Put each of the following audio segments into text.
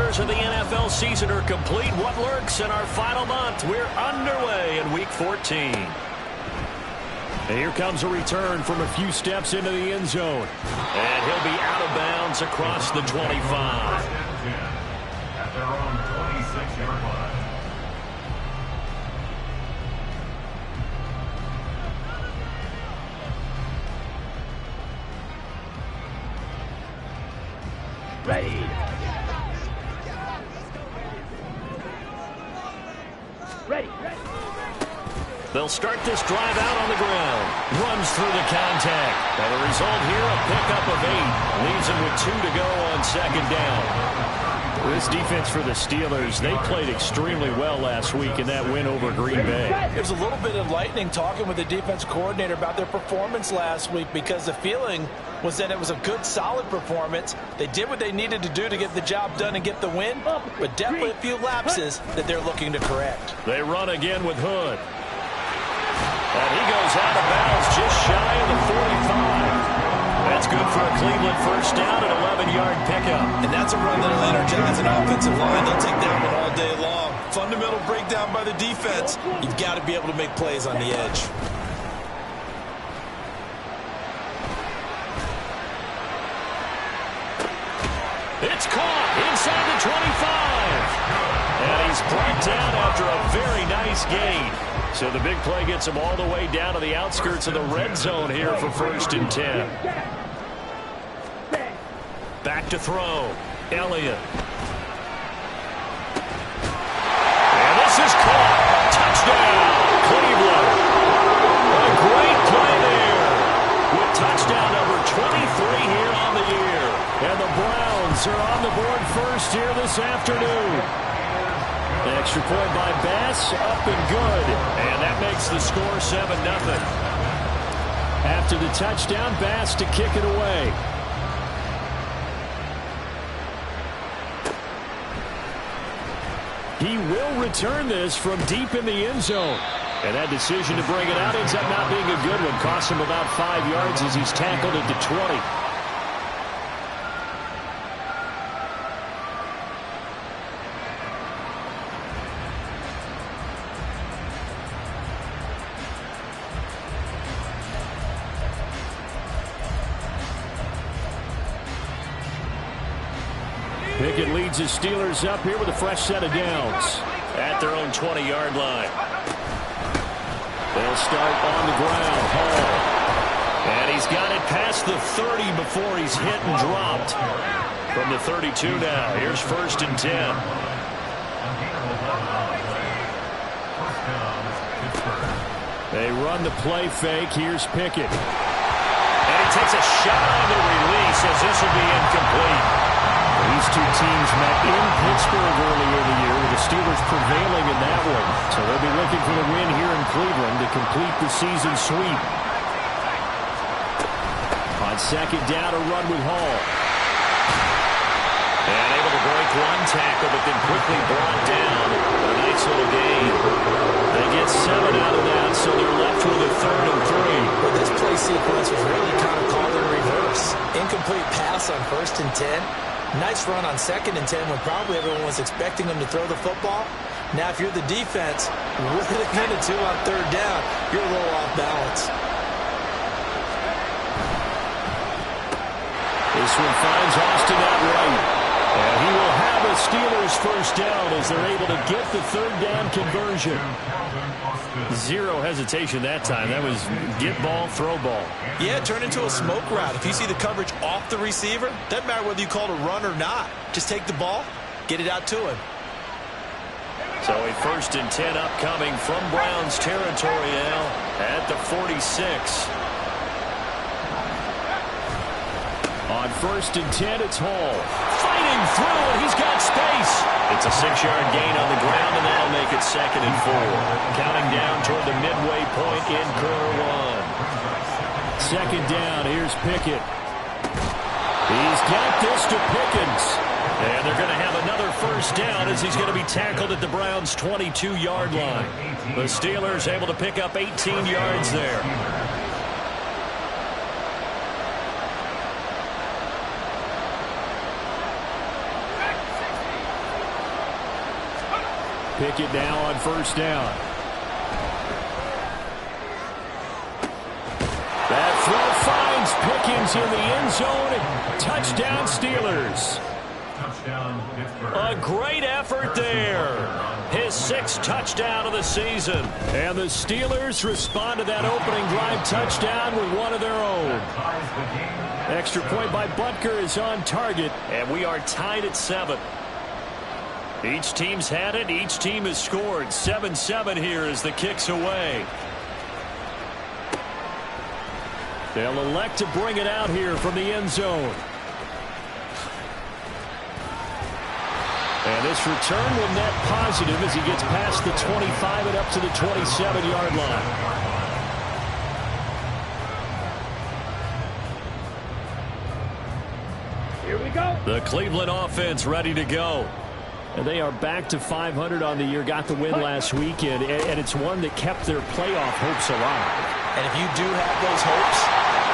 quarters of the NFL season are complete. What lurks in our final month? We're underway in Week 14. And here comes a return from a few steps into the end zone. And he'll be out of bounds across the 25. At their own 26-yard line. Ready. Ready. They'll start this drive out on the ground. Runs through the contact. And the result here, a pickup of 8. Leaves him with 2 to go on second down. This defense for the Steelers, they played extremely well last week in that win over Green Bay. It was a little bit enlightening talking with the defense coordinator about their performance last week, because the feeling was that it was a good, solid performance. They did what they needed to do to get the job done and get the win, but definitely a few lapses that they're looking to correct. They run again with Hood. And he goes out of bounds just shy of the 45. That's good for a Cleveland first down and 11-yard pickup. And that's a run that'll energize an offensive line. They'll take that one all day long. Fundamental breakdown by the defense. You've got to be able to make plays on the edge. It's caught inside the 25. And he's brought down after a very nice gain. So the big play gets him all the way down to the outskirts of the red zone here for 1st and 10. Back to throw. Elliott. And this is caught. Touchdown, Cleveland. A great play there. With touchdown number 23 here on the year. And the Browns are on the board first here this afternoon. The extra point by Bass, up and good. And that makes the score 7-0. After the touchdown, Bass to kick it away. He will return this from deep in the end zone. And that decision to bring it out ends up not being a good one. Cost him about 5 yards as he's tackled at the 20. Pickett leads his Steelers up here with a fresh set of downs at their own 20-yard line. They'll start on the ground. Hall. And he's got it past the 30 before he's hit and dropped. From the 32 now. Here's 1st and 10. They run the play fake. Here's Pickett. And he takes a shot on the release as this will be incomplete. These two teams met in Pittsburgh earlier in the year, with the Steelers prevailing in that one. So they'll be looking for the win here in Cleveland to complete the season sweep. On second down, a run with Hall. And able to break one tackle, but then quickly brought down. A nice little gain. They get 7 out of that, so they're left with a 3rd and 3. Well, this play sequence was really kind of called in reverse. Incomplete pass on 1st and 10. Nice run on 2nd and 10 when probably everyone was expecting him to throw the football. Now, if you're the defense, what are they going to do on 3rd down? You're a little off balance. This one finds Austin outright. And he will have a Steelers first down as they're able to get the 3rd down conversion. Zero hesitation that time. That was get ball, throw ball. Yeah, turn into a smoke route. If you see the coverage off the receiver, doesn't matter whether you call it a run or not. Just take the ball, get it out to him. So a 1st and 10 upcoming from Browns territory now at the 46. On 1st and 10, it's Hall. Fighting through, and he's got space. It's a 6-yard gain on the ground, and that'll make it 2nd and 4. Counting down toward the midway point in quarter 1. Second down, here's Pickett. He's got this to Pickens. And they're going to have another first down as he's going to be tackled at the Browns' 22-yard line. The Steelers able to pick up 18 yards there. Pickett now on first down. That throw finds Pickens in the end zone. Touchdown, Steelers. Touchdown, Pittsburgh. A great effort there. His 6th touchdown of the season. And the Steelers respond to that opening drive touchdown with one of their own. Extra point by Butker is on target, and we are tied at 7. Each team's had it. Each team has scored. 7-7 here as the kick's away. They'll elect to bring it out here from the end zone. And this return will net positive as he gets past the 25 and up to the 27-yard line. Here we go. The Cleveland offense ready to go. And they are back to 500 on the year. Got the win last weekend, and it's one that kept their playoff hopes alive. And if you do have those hopes,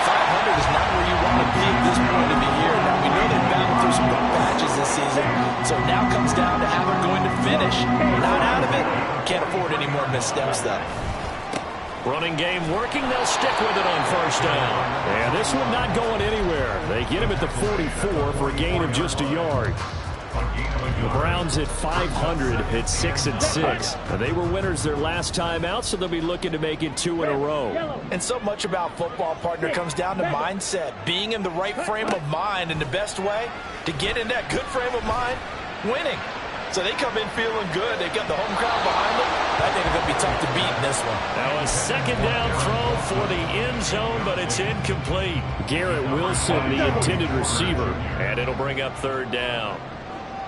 500 is not where you want to be at this point of the year. Now, we know they've battled through some rough patches this season, so it now comes down to how they're going to finish. Not out of it. Can't afford any more missteps, though. Running game working. They'll stick with it on first down. And this one not going anywhere. They get him at the 44 for a gain of just a yard. The Browns at 500 at 6-6. They were winners their last time out, so they'll be looking to make it 2 in a row. And so much about football, partner, comes down to mindset. Being in the right frame of mind, and the best way to get in that good frame of mind, winning. So they come in feeling good. They got the home crowd behind them. I think it's going to be tough to beat in this one. Now a second down throw for the end zone, but it's incomplete. Garrett Wilson, the intended receiver, and it'll bring up third down.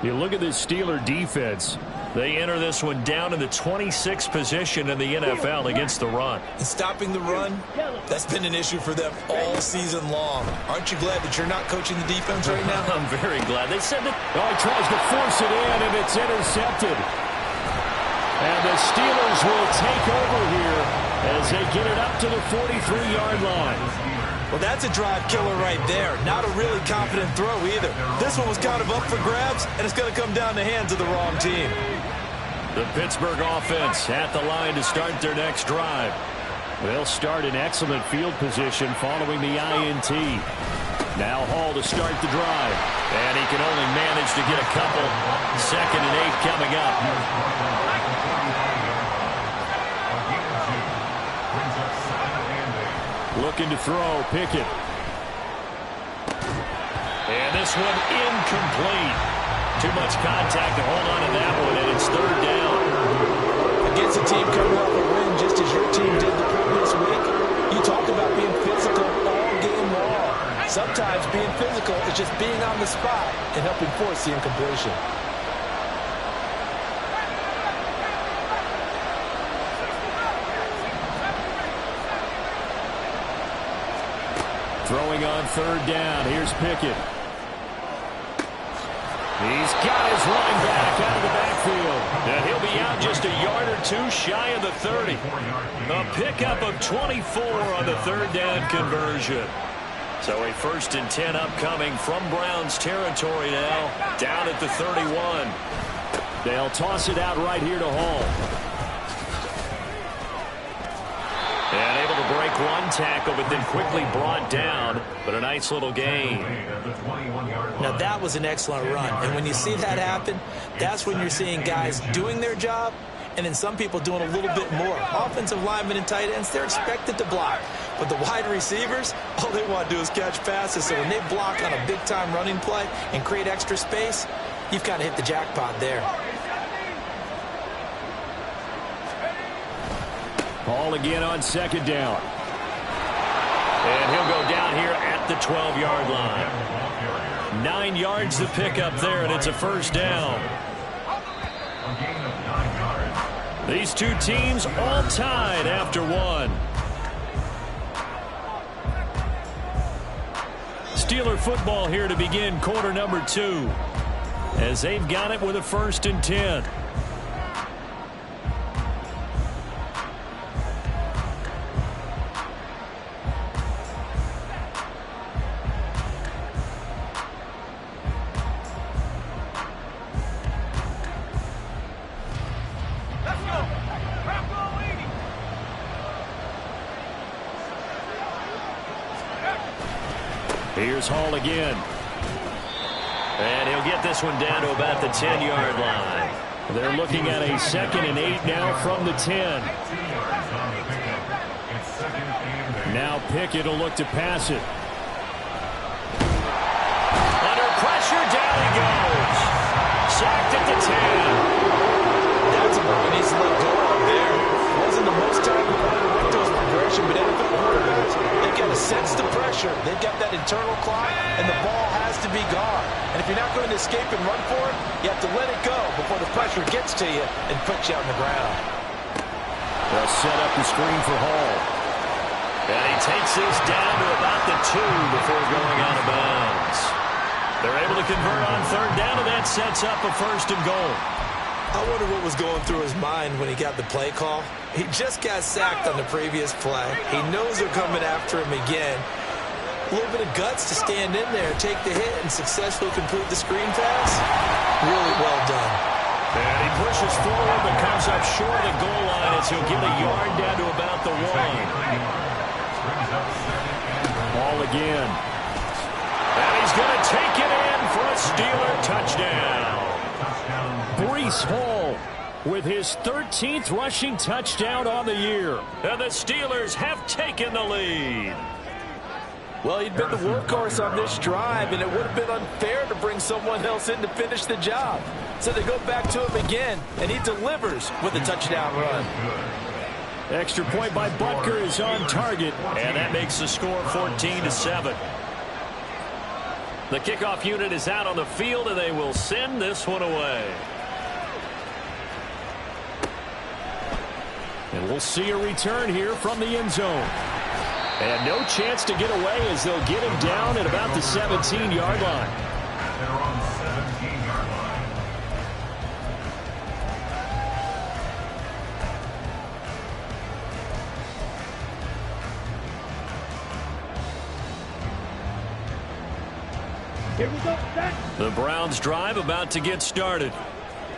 You look at this Steeler defense. They enter this one down in the 26th position in the NFL against the run. And stopping the run, that's been an issue for them all season long. Aren't you glad that you're not coaching the defense right now? I'm very glad. They said that. Oh, he tries to force it in, and it's intercepted. And the Steelers will take over here as they get it up to the 43-yard line. Well, that's a drive killer right there. Not a really confident throw either. This one was kind of up for grabs, and it's going to come down the hands of the wrong team. The Pittsburgh offense at the line to start their next drive. They'll start in excellent field position following the INT. Now Hall to start the drive. And he can only manage to get a couple. 2nd and 8 coming up. Looking to throw, Pickett. And this one incomplete. Too much contact to hold on to that one, and it's third down. Against a team coming off a win just as your team did the previous week, you talked about being physical all game long. Sometimes being physical is just being on the spot and helping force the incompletion. Throwing on third down. Here's Pickett. He's got his running back out of the backfield. And he'll be out just a yard or two shy of the 30. A pickup of 24 on the third down conversion. So a 1st and 10 upcoming from Browns territory now. Down at the 31. They'll toss it out right here to Hall. And able to break one tackle, but then quickly brought down. But a nice little gain. Now, that was an excellent run. And when you see that happen, that's when you're seeing guys doing their job and then some people doing a little bit more. Offensive linemen and tight ends, they're expected to block. But the wide receivers, all they want to do is catch passes. So when they block on a big-time running play and create extra space, you've kind of hit the jackpot there. Hall again on second down. And he'll go down here at the 12-yard line. 9 yards to pick up there, and it's a first down. These two teams all tied after one. Steeler football here to begin quarter number 2. As they've got it with a 1st and 10. Here's Hall again. And he'll get this one down to about the 10-yard line. They're looking at a 2nd and 8 now from the 10. Now Pickett will look to pass it. Under pressure, down he goes. Sacked at the 10. That's a move he needs to let go of there. Wasn't the most time to work those progression, but NFL quarterbacks, they've got to sense the pressure. They've got that internal clock, and the ball has to be gone. And if you're not going to escape and run for it, you have to let it go before the pressure gets to you and puts you on the ground. They'll set up the screen for Hall. And he takes this down to about the 2 before going out of bounds. They're able to convert on 3rd down, and that sets up a 1st and goal. I wonder what was going through his mind when he got the play call. He just got sacked on the previous play. He knows they're coming after him again. A little bit of guts to stand in there, take the hit, and successfully complete the screen pass. Really well done. And he pushes forward but comes up short of the goal line as he'll get a yard down to about the 1. Ball again. And he's going to take it in for a Steeler touchdown. Breece Hall with his 13th rushing touchdown on the year. And the Steelers have taken the lead. Well, he'd been the workhorse on this drive, and it would have been unfair to bring someone else in to finish the job. So they go back to him again, and he delivers with a touchdown run. Extra point by Butker is on target, and that makes the score 14-7. The kickoff unit is out on the field, and they will send this one away. And we'll see a return here from the end zone. And no chance to get away as they'll get him down at about the 17-yard line. They're on the 17-yard line. Here we go, set. The Browns drive about to get started.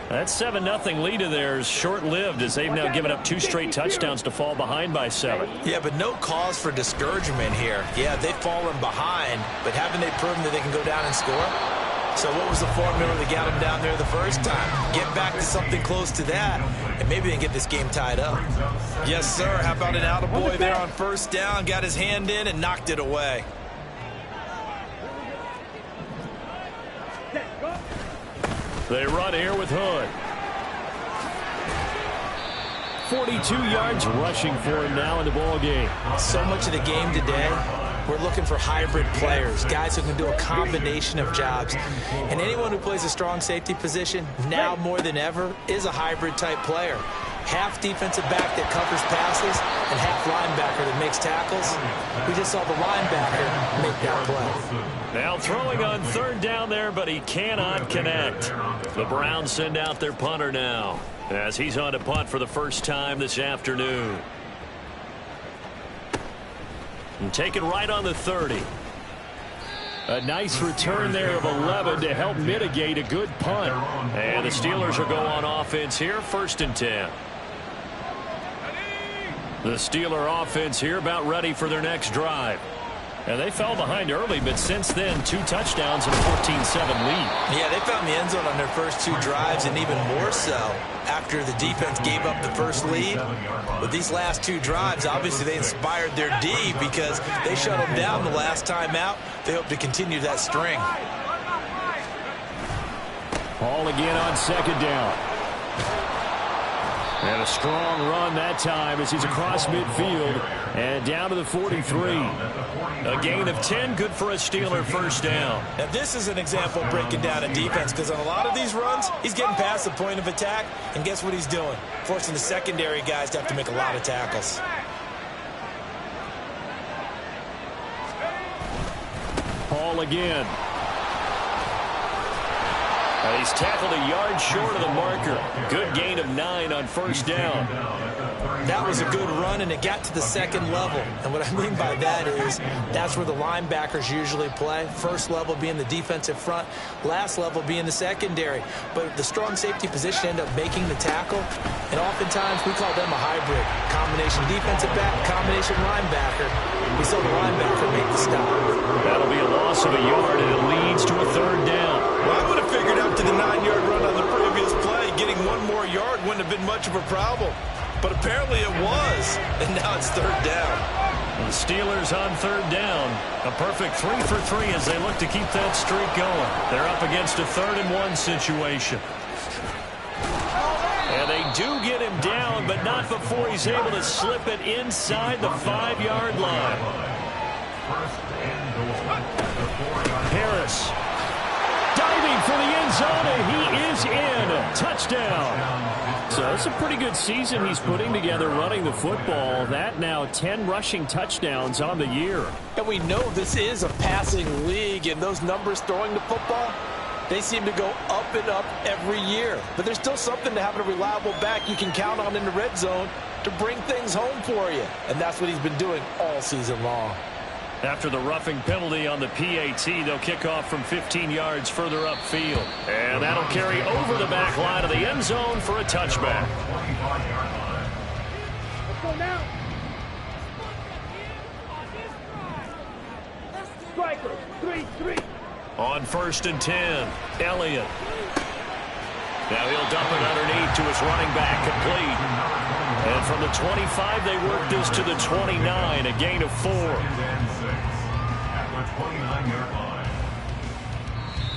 That 7-0 lead of theirs short-lived as they've now given up 2 straight touchdowns to fall behind by 7. Yeah, but no cause for discouragement here. Yeah, they've fallen behind, but haven't they proven that they can go down and score? So what was the formula that got them down there the first time? Get back to something close to that, and maybe they can get this game tied up. Yes, sir. How about an attaboy there on 1st down? Got his hand in and knocked it away. They run here with Hood. 42 yards rushing for him now in the ball game. So much of the game today, we're looking for hybrid players, guys who can do a combination of jobs. And anyone who plays a strong safety position, now more than ever, is a hybrid type player. Half defensive back that covers passes and half linebacker that makes tackles. We just saw the linebacker make that play. Now throwing on 3rd down there, but he cannot connect. The Browns send out their punter now as he's on to punt for the first time this afternoon. And take it right on the 30. A nice return there of 11 to help mitigate a good punt. And the Steelers will go on offense here, 1st and 10. The Steeler offense here about ready for their next drive. And they fell behind early, but since then, 2 touchdowns and a 14-7 lead. Yeah, they found the end zone on their first 2 drives, and even more so after the defense gave up the first lead. With these last 2 drives, obviously they inspired their D because they shut them down the last time out. They hope to continue that string. Hall again on 2nd down. And a strong run that time as he's across midfield and down to the 43. A gain of 10, good for a Steeler 1st down. Now this is an example of breaking down a defense because on a lot of these runs, he's getting past the point of attack, and guess what he's doing? Forcing the secondary guys to have to make a lot of tackles. Hall again. He's tackled a yard short of the marker. Good gain of 9 on 1st down. That was a good run, and it got to the 2nd level. And what I mean by that is that's where the linebackers usually play. 1st level being the defensive front, last level being the secondary. But the strong safety position end up making the tackle, and oftentimes we call them a hybrid. Combination defensive back, combination linebacker. We saw the linebacker make the stop. That'll be a loss of a yard, and it leads to a third down. Well, I would have figured after the 9-yard run on the previous play, getting one more yard wouldn't have been much of a problem. But apparently it was, and now it's third down. The Steelers on third down. A perfect 3 for 3 as they look to keep that streak going. They're up against a 3rd-and-1 situation. And they do get him down, but not before he's able to slip it inside the 5-yard line. Harris diving for the end zone, and he is in. Touchdown. So it's a pretty good season he's putting together running the football. That now 10 rushing touchdowns on the year. And we know this is a passing league, and those numbers throwing the football, they seem to go up and up every year. But there's still something to having a reliable back you can count on in the red zone to bring things home for you. And that's what he's been doing all season long. After the roughing penalty on the PAT, they'll kick off from 15 yards further upfield. And that'll carry over the back line of the end zone for a touchback. Let's go now. Strikers, 3-3. On 1st and 10, Elliott. Now he'll dump it underneath to his running back, complete. And from the 25, they work this to the 29, a gain of 4.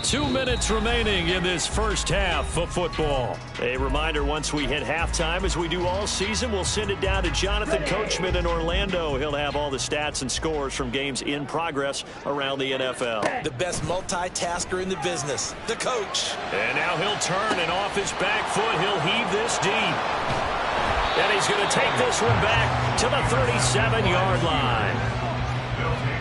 2 minutes remaining in this first half of football. A reminder, once we hit halftime, as we do all season, we'll send it down to Jonathan Coachman in Orlando. He'll have all the stats and scores from games in progress around the NFL. The best multitasker in the business, the coach. And now he'll turn, and off his back foot, he'll heave this deep. And he's going to take this one back to the 37-yard line.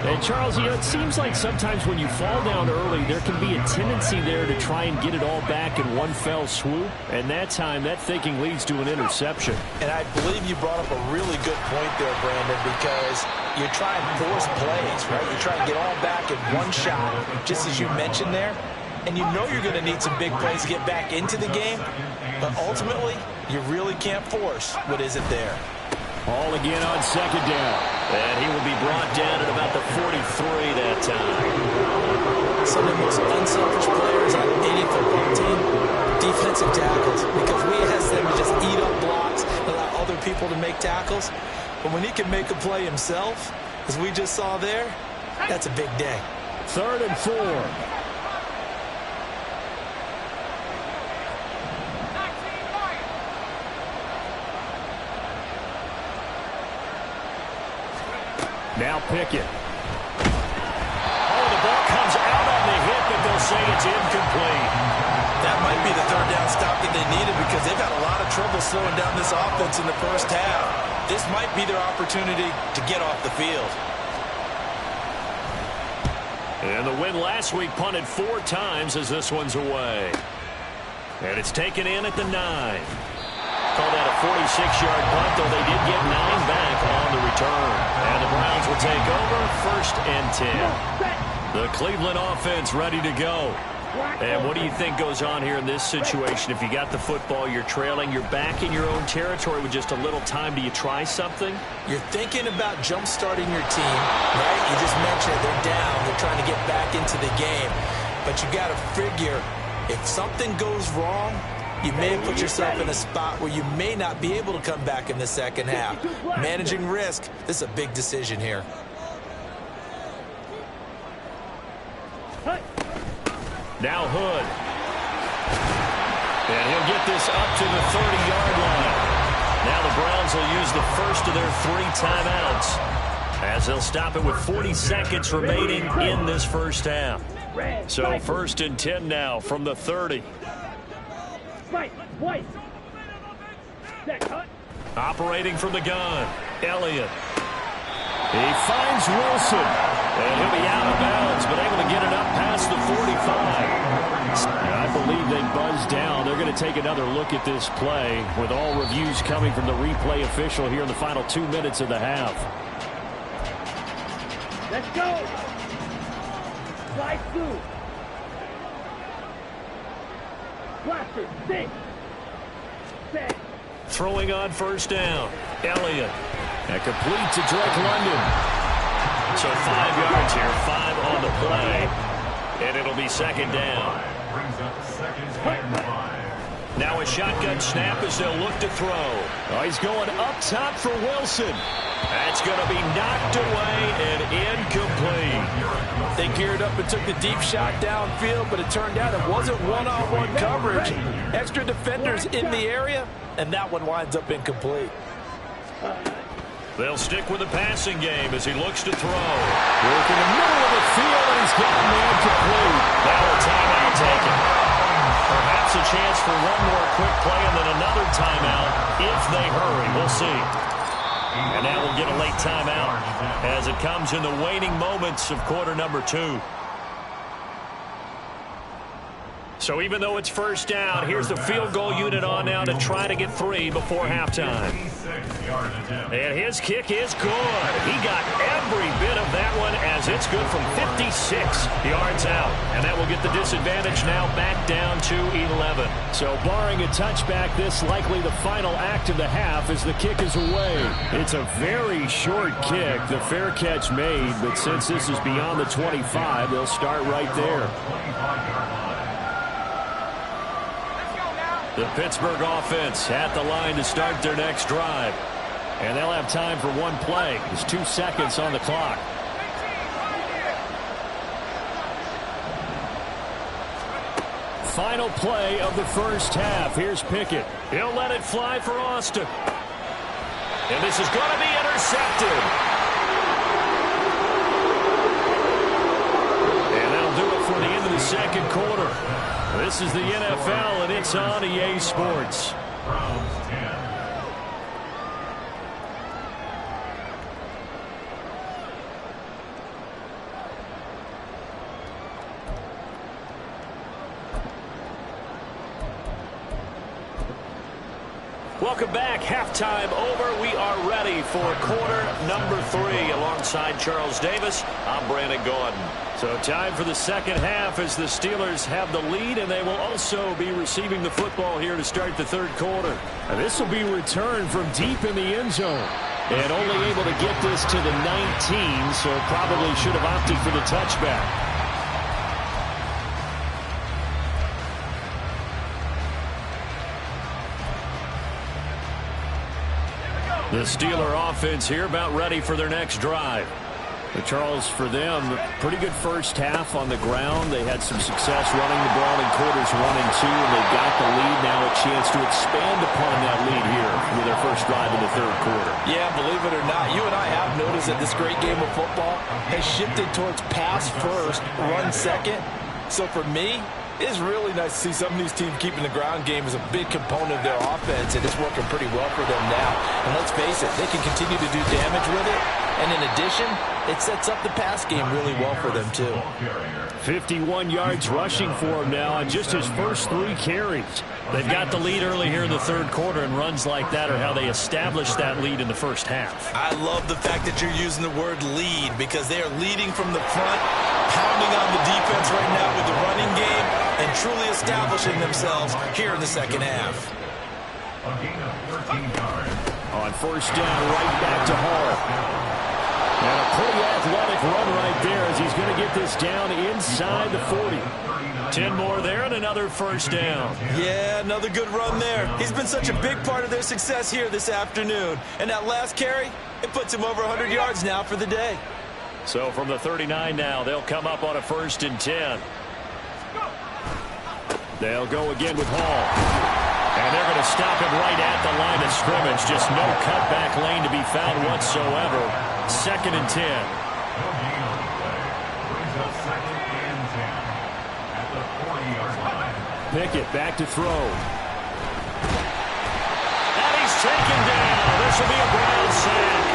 And, Charles, you know, it seems like sometimes when you fall down early, there can be a tendency there to try and get it all back in one fell swoop. And that time, that thinking leads to an interception. And I believe you brought up a really good point there, Brandon, because you try and force plays, right? You try and get all back in one shot, just as you mentioned there. And you know you're going to need some big plays to get back into the game. But ultimately, you really can't force what isn't there. All again on 2nd down. And he will be brought down at about the 43 that time. Some of the most unselfish players on any football team, defensive tackles, because we ask them to just eat up blocks, allow other people to make tackles. But when he can make a play himself, as we just saw there, that's a big day. 3rd and 4. Now Pickett. Oh, the ball comes out on the hit, but they'll say it's incomplete. That might be the third down stop that they needed because they've had a lot of trouble slowing down this offense in the first half. This might be their opportunity to get off the field. And the win last week punted 4 times as this one's away. And it's taken in at the 9. Call that a 46-yard punt, though they did get 9 back on the return. And the Browns will take over 1st and 10. The Cleveland offense ready to go. And what do you think goes on here in this situation? If you got the football, you're trailing, you're back in your own territory with just a little time. Do you try something? You're thinking about jump-starting your team, right? You just mentioned they're down. They're trying to get back into the game. But you got to figure, if something goes wrong, you may have put yourself in a spot where you may not be able to come back in the second half. Managing risk, this is a big decision here. Now Hood. And he'll get this up to the 30-yard line. Now the Browns will use the first of their 3 timeouts as they'll stop it with 40 seconds remaining in this first half. So 1st and 10 now from the 30. Operating from the gun, Elliott. He finds Wilson, and he'll be out of bounds, but able to get it up past the 45. I believe they buzzed down. They're going to take another look at this play with all reviews coming from the replay official here in the final 2 minutes of the half. Let's go. Slide through. Blaster, 6. Set. Throwing on 1st down, Elliott. That completes to Drake London. So 5 yards here, 5 on the play. And it'll be second down. Brings up second and 5. Now a shotgun snap as they'll look to throw. Oh, he's going up top for Wilson. That's going to be knocked away and incomplete. They geared up and took the deep shot downfield, but it turned out it wasn't one-on-one coverage. Extra defenders in the area, and that one winds up incomplete. They'll stick with the passing game as he looks to throw. Work in the middle of the field, and he's got him incomplete. Now a timeout taken. Perhaps a chance for one more quick play and then another timeout if they hurry. We'll see. And now we'll get a late timeout as it comes in the waning moments of quarter number 2. So even though it's first down, here's the field goal unit on now to try to get 3 before halftime. And his kick is good. He got every bit of that one as it's good from 56 yards out. And that will get the disadvantage now back down to 11. So barring a touchback, this likely the final act of the half as the kick is away. It's a very short kick. The fair catch made, but since this is beyond the 25, they'll start right there. The Pittsburgh offense at the line to start their next drive. And they'll have time for one play. There's 2 seconds on the clock. Final play of the first half. Here's Pickett. He'll let it fly for Austin. And this is going to be intercepted. And that'll do it for the end of the second quarter. This is the NFL, and it's on EA Sports. Browns 10. Welcome back. Halftime over. We are ready for quarter number 3. Alongside Charles Davis, I'm Brandon Gordon. So time for the second half as the Steelers have the lead, and they will also be receiving the football here to start the third quarter. And this will be returned from deep in the end zone. And only able to get this to the 19, so probably should have opted for the touchback. The Steeler offense here about ready for their next drive. But Charles, for them, pretty good first half on the ground. They had some success running the ball in quarters 1 and 2, and they got the lead. Now a chance to expand upon that lead here with their first drive in the third quarter. Yeah, believe it or not, you and I have noticed that this great game of football has shifted towards pass first, run second. So for me, it's really nice to see some of these teams keeping the ground game as a big component of their offense, and it's working pretty well for them now. And let's face it, they can continue to do damage with it. And in addition, it sets up the pass game really well for them, too. 51 yards rushing for him now on just his first 3 carries. They've got the lead early here in the third quarter, and runs like that are how they established that lead in the first half. I love the fact that you're using the word lead because they are leading from the front, pounding on the defense right now with the running game, and truly establishing themselves here in the second half. A gain of 13 yards. On first down, right back to Hall. And a pretty athletic run right there as he's going to get this down inside the 40. 10 more there and another first down. Yeah, another good run there. He's been such a big part of their success here this afternoon. And that last carry, it puts him over 100 yards now for the day. So from the 39 now, they'll come up on a 1st and 10. They'll go again with Hall. And they're going to stop him right at the line of scrimmage. Just no cutback lane to be found whatsoever. 2nd and 10. Pickett back to throw. And he's taken down. This will be a ground sack.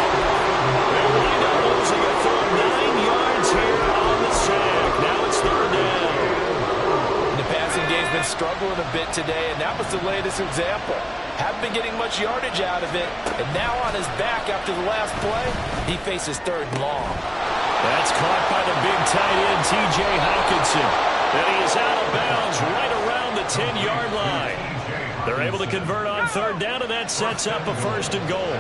They wind up losing a full 9 yards here on the sack. Now it's 3rd down. The passing game's been struggling a bit today, and that was the latest example. Haven't been getting much yardage out of it, and now on his back after the last play, he faces 3rd and long. That's caught by the big tight end, T.J. Hawkinson. And he is out of bounds right around the 10-yard line. They're able to convert on 3rd down, and that sets up a 1st and goal.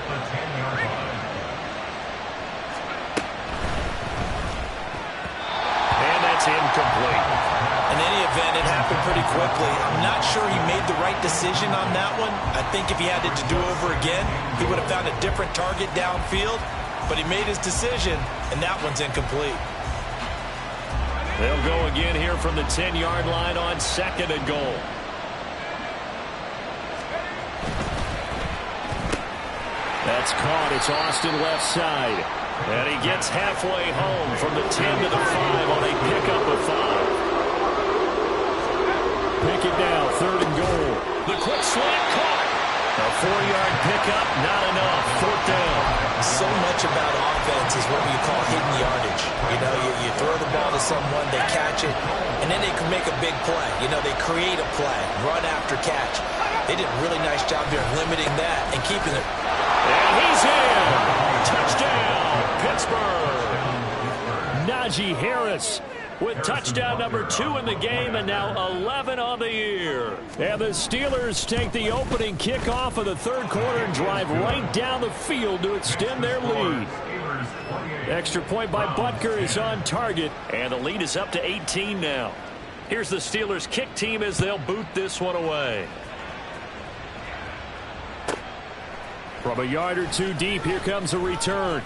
It's incomplete. In any event, it happened pretty quickly. I'm not sure he made the right decision on that one. I think if he had it to do over again, he would have found a different target downfield. But he made his decision, and that one's incomplete. They'll go again here from the 10-yard line on 2nd and goal. That's caught. It's Austin left side. And he gets halfway home from the 10 to the 5 on a pickup of 5. Pick it now, 3rd and goal. The quick slant caught. A 4-yard pickup, not enough. 4th down. So much about offense is what you call hidden yardage. You know, you throw the ball to someone, they catch it, and then they can make a big play. You know, they create a play, run after catch. They did a really nice job here limiting that and keeping it. And he's in. Touchdown, Pittsburgh. Najee Harris with touchdown number 2 in the game, and now 11 on the year. And the Steelers take the opening kickoff of the 3rd quarter and drive right down the field to extend their lead. Extra point by Butker is on target, and the lead is up to 18 now. Here's the Steelers kick team as they'll boot this one away. From a yard or 2 deep, here comes a return.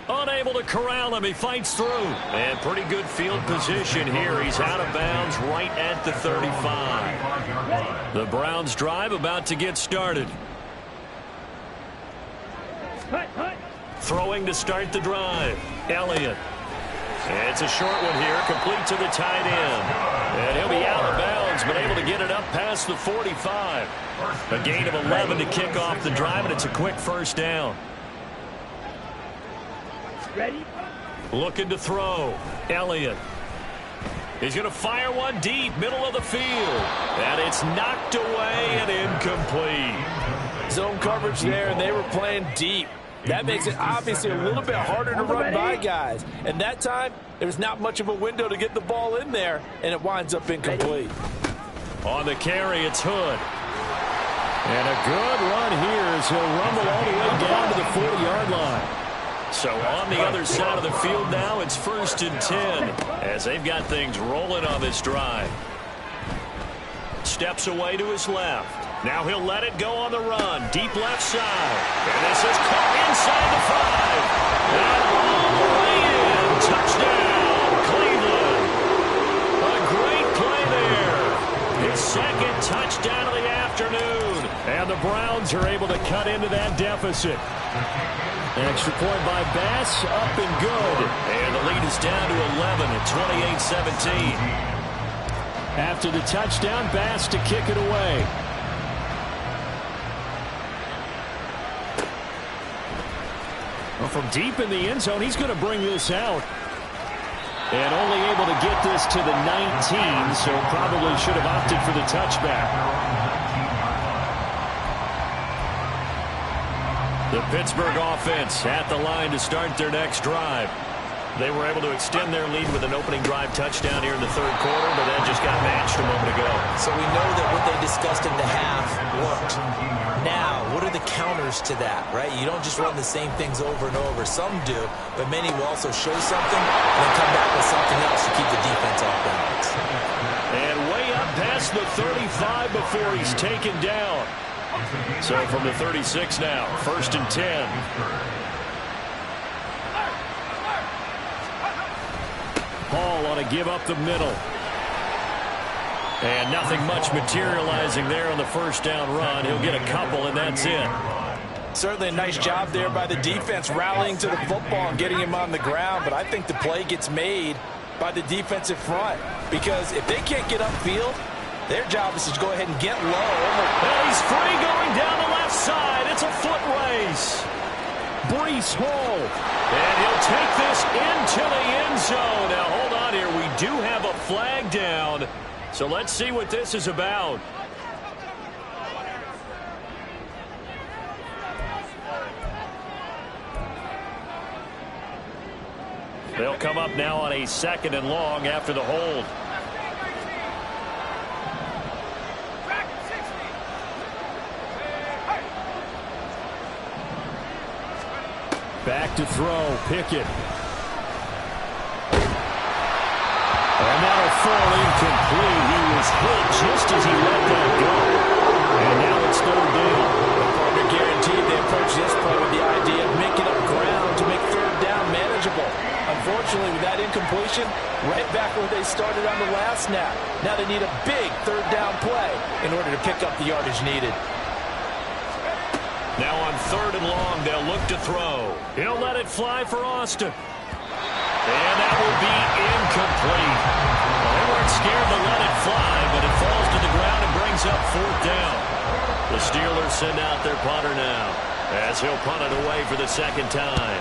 Unable to corral him. He fights through. And pretty good field position here. He's out of bounds right at the 35. The Browns drive about to get started. Throwing to start the drive. Elliott. It's a short one here. Complete to the tight end. And he'll be out of bounds, but able to get it up past the 45. A gain of 11 to kick off the drive, and it's a quick 1st down. Ready? Looking to throw. Elliott. He's going to fire one deep, middle of the field. And it's knocked away and incomplete. Zone coverage there, and they were playing deep. That makes it obviously a little bit harder to run by guys. And that time, there's not much of a window to get the ball in there, and it winds up incomplete. On the carry, it's Hood. And a good run here as he'll rumble all the way down to the 40-yard line. So on the other side of the field now, it's 1st and 10 as they've got things rolling on this drive. Steps away to his left. Now he'll let it go on the run. Deep left side. And this is caught inside the 5. And all the way in. Touchdown, Cleveland. A great play there. His 2nd touchdown of the afternoon. And the Browns are able to cut into that deficit. Extra point by Bass, up and good. And the lead is down to 11 at 28-17. After the touchdown, Bass to kick it away. Well, from deep in the end zone, he's going to bring this out. And only able to get this to the 19, so probably should have opted for the touchback. The Pittsburgh offense at the line to start their next drive. They were able to extend their lead with an opening drive touchdown here in the 3rd quarter, but that just got matched a moment ago. So we know that what they discussed in the half worked. Now, what are the counters to that, right? You don't just run the same things over and over. Some do, but many will also show something and then come back with something else to keep the defense off balance. And way up past the 35 before he's taken down. So from the 36 now, 1st and 10. Hall on a give up the middle. And nothing much materializing there on the 1st down run. He'll get a couple, and that's it. Certainly a nice job there by the defense rallying to the football and getting him on the ground, but I think the play gets made by the defensive front because if they can't get upfield, their job is to go ahead and get low. And he's free going down the left side. It's a foot race. Breece Hall. And he'll take this into the end zone. Now, hold on here. We do have a flag down. So let's see what this is about. They'll come up now on a 2nd and long after the hold. Back to throw, Pickett. And that'll fall incomplete. He was hit just as he let that go. And now it's third down. The partner guaranteed they approach this play with the idea of making up ground to make third down manageable. Unfortunately, with that incompletion, right back where they started on the last snap. Now they need a big third down play in order to pick up the yardage needed. Now on third and long, they'll look to throw. He'll let it fly for Austin. And that will be incomplete. Well, they weren't scared to let it fly, but it falls to the ground and brings up fourth down. The Steelers send out their punter now, as he'll punt it away for the second time.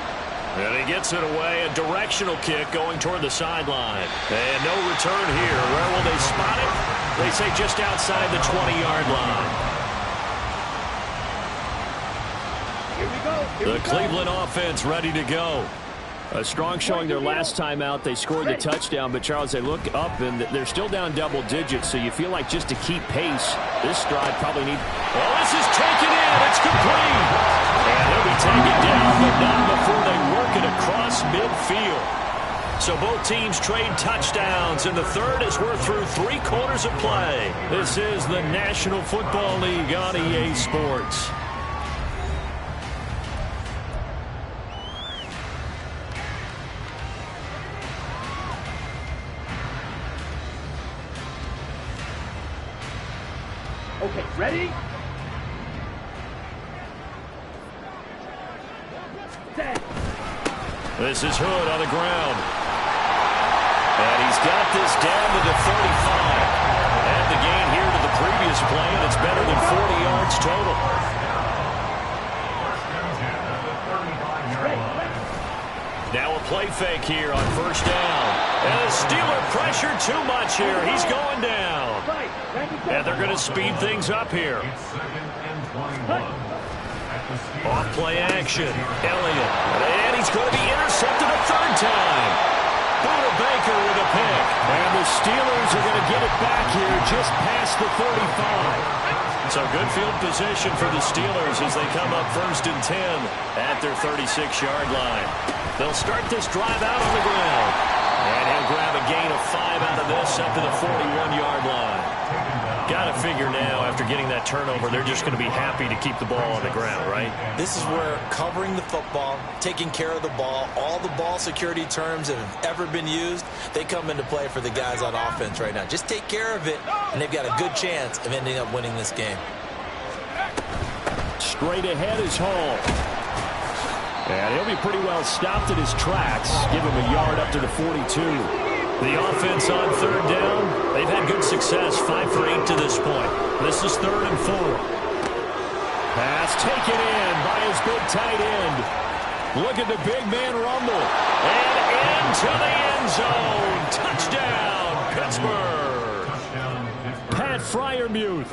And he gets it away, a directional kick going toward the sideline. And no return here. Where will they spot it? They say just outside the 20-yard line. The Cleveland offense ready to go. A strong showing their last time out. They scored the touchdown, but, Charles, they look up, and they're still down double digits, so you feel like just to keep pace, this drive probably needs... Oh, this is taken in. It's complete. And they'll be taken down, but not before they work it across midfield. So both teams trade touchdowns, and the third as we're through 3 quarters of play. This is the National Football League on EA Sports. Okay, ready? Set. This is Hood on the ground. And he's got this down to the 35. And the gain here to the previous play, and it's better than 40 yards total. Now a play fake here on first down. And the Steeler pressure too much here. He's going down. And they're going to speed things up here. Off play action. Elliott. And he's going to be intercepted a third time. Buda Baker with a pick. And the Steelers are going to get it back here just past the 35. So good field position for the Steelers as they come up first and 10 at their 36-yard line. They'll start this drive out on the ground. And he'll grab a gain of 5 out of this up to the 41-yard line. Got to figure now, after getting that turnover, they're just going to be happy to keep the ball on the ground, right? This is where covering the football, taking care of the ball, all the ball security terms that have ever been used, they come into play for the guys on offense right now. Just take care of it, and they've got a good chance of ending up winning this game. Straight ahead is Hall. And he'll be pretty well stopped at his tracks. Give him a yard up to the 42. The offense on third down, they've had good success, 5 for 8 to this point. This is 3rd and 4. Pass taken in by his big tight end. Look at the big man rumble. And into the end zone. Touchdown, Pittsburgh. Pat Freiermuth,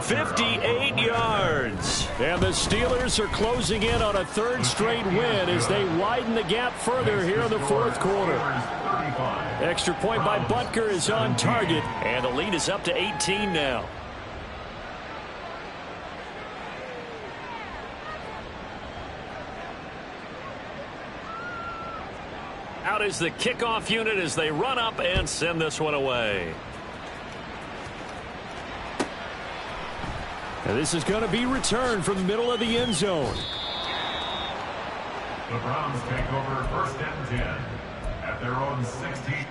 58 yards. And the Steelers are closing in on a 3rd straight win as they widen the gap further here in the 4th quarter. Extra point by Butker is on target, and the lead is up to 18 now. Out is the kickoff unit as they run up and send this one away. And this is going to be returned from the middle of the end zone. The Browns take over 1st and 10 at their own 16.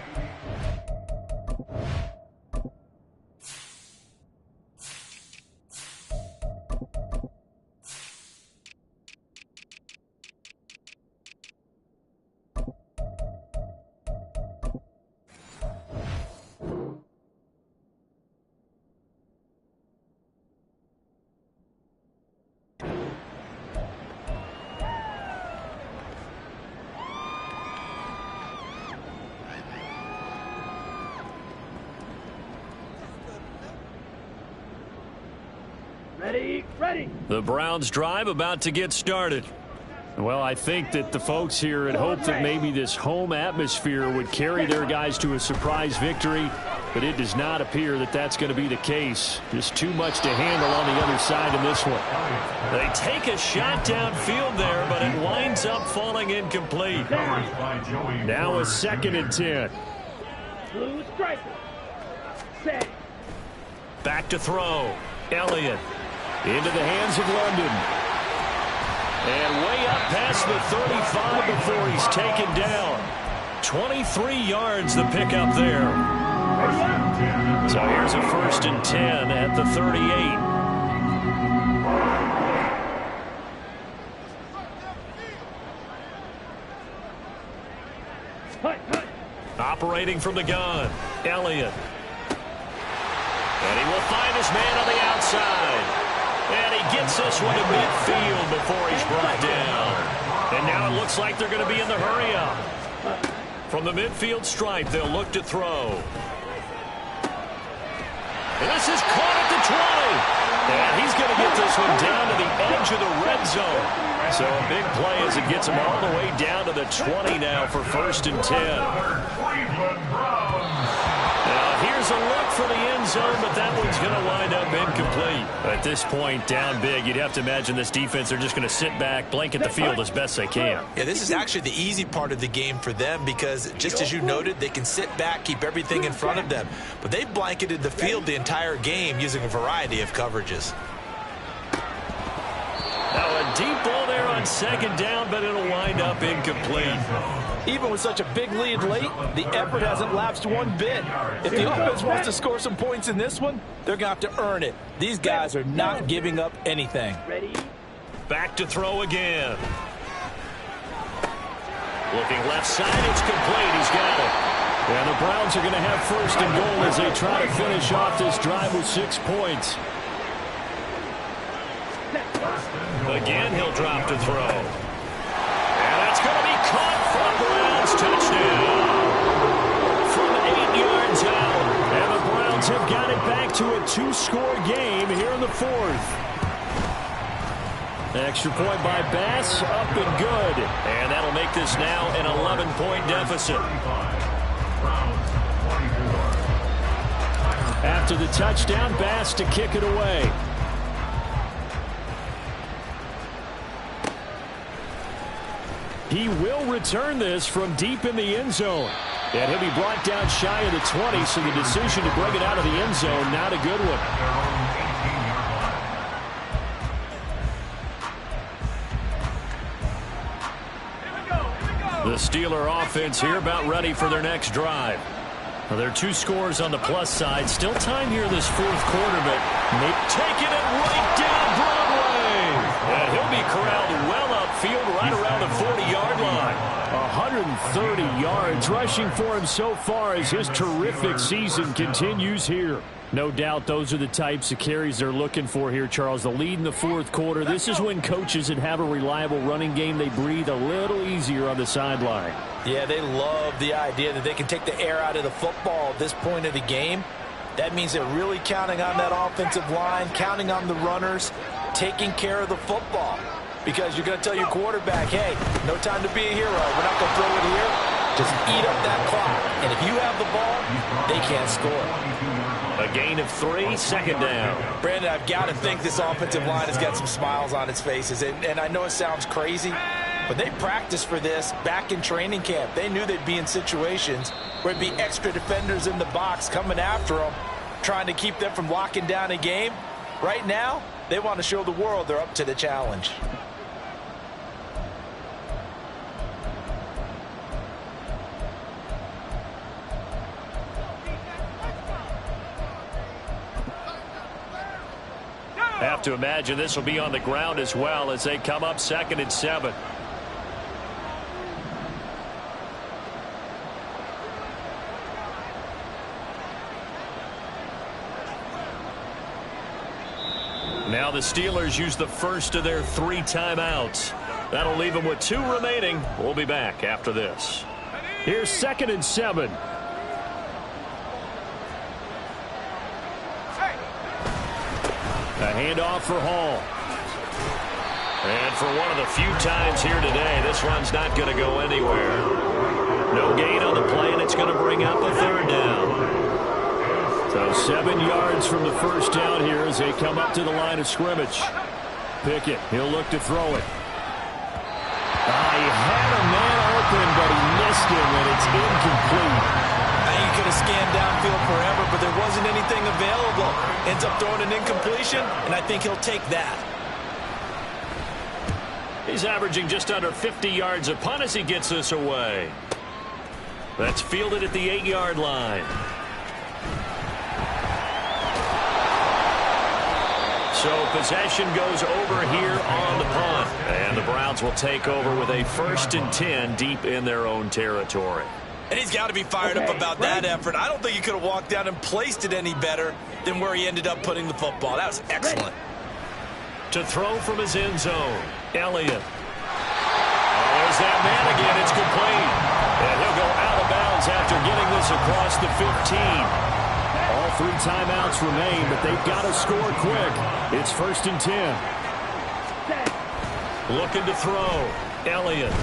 Ready. The Browns drive about to get started. Well, I think that the folks here had hoped that maybe this home atmosphere would carry their guys to a surprise victory, but it does not appear that that's going to be the case. Just too much to handle on the other side in this one. They take a shot downfield there, but it winds up falling incomplete. Now a 2nd and 10. Blue striker. Set. Back to throw. Elliott into the hands of London. And way up past the 35 before he's taken down. 23 yards the pickup there. So here's a 1st and 10 at the 38. Operating from the gun, Elliott. And he will find his man on the outside. And he gets this one to midfield before he's brought down. And now it looks like they're going to be in the hurry-up. From the midfield stripe, they'll look to throw. And this is caught at the 20. And he's going to get this one down to the edge of the red zone. So a big play as it gets him all the way down to the 20 now for 1st and 10. Now here's a look for the end zone, but that one's going to wind up incomplete. At this point, down big, you'd have to imagine this defense are just going to sit back, blanket the field as best they can. Yeah, this is actually the easy part of the game for them because, just as you noted, they can sit back, keep everything in front of them. But they've blanketed the field the entire game using a variety of coverages. Now a deep ball there on 2nd down, but it'll wind up incomplete. Even with such a big lead late, the effort hasn't lapsed one bit. If the offense wants to score some points in this one, they're going to have to earn it. These guys are not giving up anything. Ready? Back to throw again. Looking left side, it's complete. He's got it. And the Browns are going to have 1st and goal as they try to finish off this drive with 6 points. Again, he'll drop to throw. And that's going to be caught for the Browns. Touchdown. From 8 yards out. And the Browns have got it back to a 2-score game here in the 4th. Extra point by Bass, up and good. And that'll make this now an 11-point deficit. After the touchdown, Bass to kick it away. He will return this from deep in the end zone. And he'll be brought down shy of the 20, so the decision to bring it out of the end zone, not a good one. The Steeler offense here about ready for their next drive. Well, there are 2 scores on the plus side. Still time here this 4th quarter, but taking it right down Broadway. And he'll be corralled well upfield right around the 40-yard line. 130 yards rushing for him so far as his terrific season continues here. No doubt those are the types of carries they're looking for here, Charles. The lead in the 4th quarter. This is when coaches that have a reliable running game, they breathe a little easier on the sideline. Yeah, they love the idea that they can take the air out of the football at this point of the game. That means they're really counting on that offensive line, counting on the runners, taking care of the football. Because you're going to tell your quarterback, hey, no time to be a hero. We're not going to throw it here. Just eat up that clock. And if you have the ball, they can't score. A gain of 3, 2nd down. Brandon, I've got to think this offensive line has got some smiles on its faces. And I know it sounds crazy, but they practiced for this back in training camp. They knew they'd be in situations where it'd be extra defenders in the box coming after them, trying to keep them from locking down a game. Right now, they want to show the world they're up to the challenge. Have to imagine this will be on the ground as well as they come up 2nd and 7. Now the Steelers use the first of their 3 timeouts. That'll leave them with 2 remaining. We'll be back after this. Here's 2nd and 7. A handoff for Hall. And for one of the few times here today, this run's not going to go anywhere. No gain on the play, and it's going to bring up a 3rd down. So 7 yards from the 1st down here as they come up to the line of scrimmage. Pickett, he'll look to throw it. He had a man open, but he missed him, and it's incomplete. You could have scanned downfield forever, but there wasn't anything available. Ends up throwing an incompletion, and I think he'll take that. He's averaging just under 50 yards a punt as he gets this away. That's fielded at the 8-yard line. So possession goes over here on the punt. And the Browns will take over with a 1st and 10 deep in their own territory. And he's got to be fired up about that effort. I don't think he could have walked down and placed it any better than where he ended up putting the football. That was excellent. To throw from his end zone, Elliott. Oh, there's that man again. It's complete. And he'll go out of bounds after getting this across the 15. All 3 timeouts remain, but they've got to score quick. It's 1st and 10. Looking to throw. Elliott.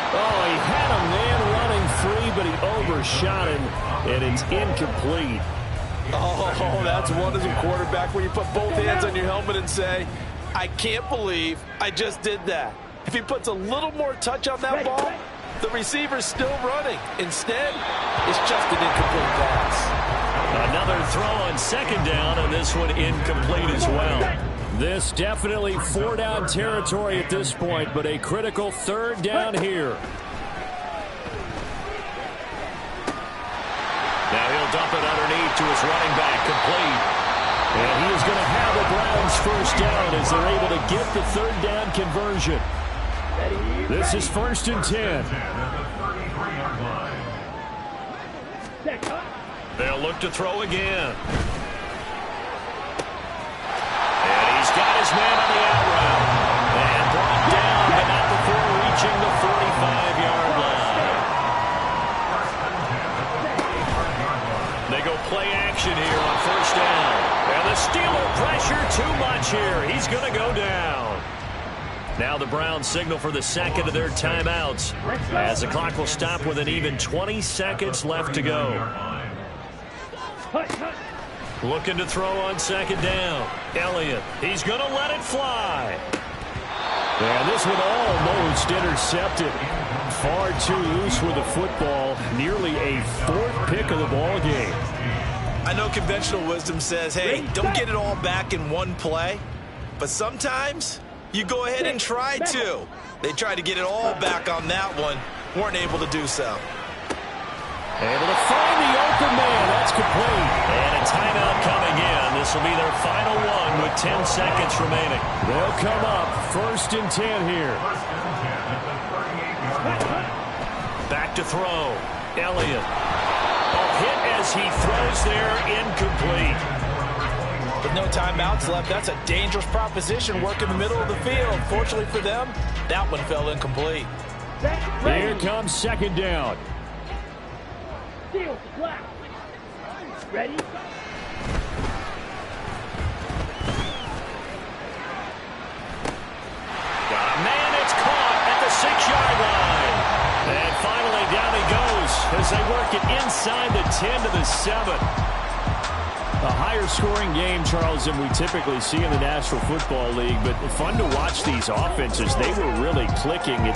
Oh, he had a man running free, but he overshot him, and it's incomplete. Oh, that's one as a quarterback where you put both hands on your helmet and say, I can't believe I just did that. If he puts a little more touch on that ball, the receiver's still running. Instead, it's just an incomplete pass. Another throw on 2nd down, and this one incomplete as well. This definitely 4-down territory at this point, but a critical 3rd down here. Now he'll dump it underneath to his running back, complete. And he is going to have the Browns 1st down as they're able to get the 3rd down conversion. This is 1st and 10. They'll look to throw again. And he's got his man on the out route. And brought down, but not before reaching the 45-yard line. They go play action here on 1st down. And the Steeler pressure too much here. He's going to go down. Now the Browns signal for the 2nd of their timeouts as the clock will stop with an even 20 seconds left to go. Looking to throw on 2nd down. Elliott. He's going to let it fly. And this one almost intercepted. Far too loose with the football. Nearly a 4th pick of the ball game. I know conventional wisdom says, hey, don't get it all back in one play. But sometimes you go ahead and try to. They tried to get it all back on that one. Weren't able to do so. Able to find the open man. That's complete. And a timeout coming in. This will be their final one with 10 seconds remaining. They'll come up 1st and 10 here. Back to throw. Elliott. Hit as he throws there, incomplete. With no timeouts left, that's a dangerous proposition. Work in the middle of the field. Fortunately for them, that one fell incomplete. Here comes 2nd down. Ready? Got a man, it's caught at the 6-yard line. And finally down he goes as they work it inside the 10 to the 7. A higher scoring game, Charles, than we typically see in the National Football League, but fun to watch these offenses. They were really clicking. It's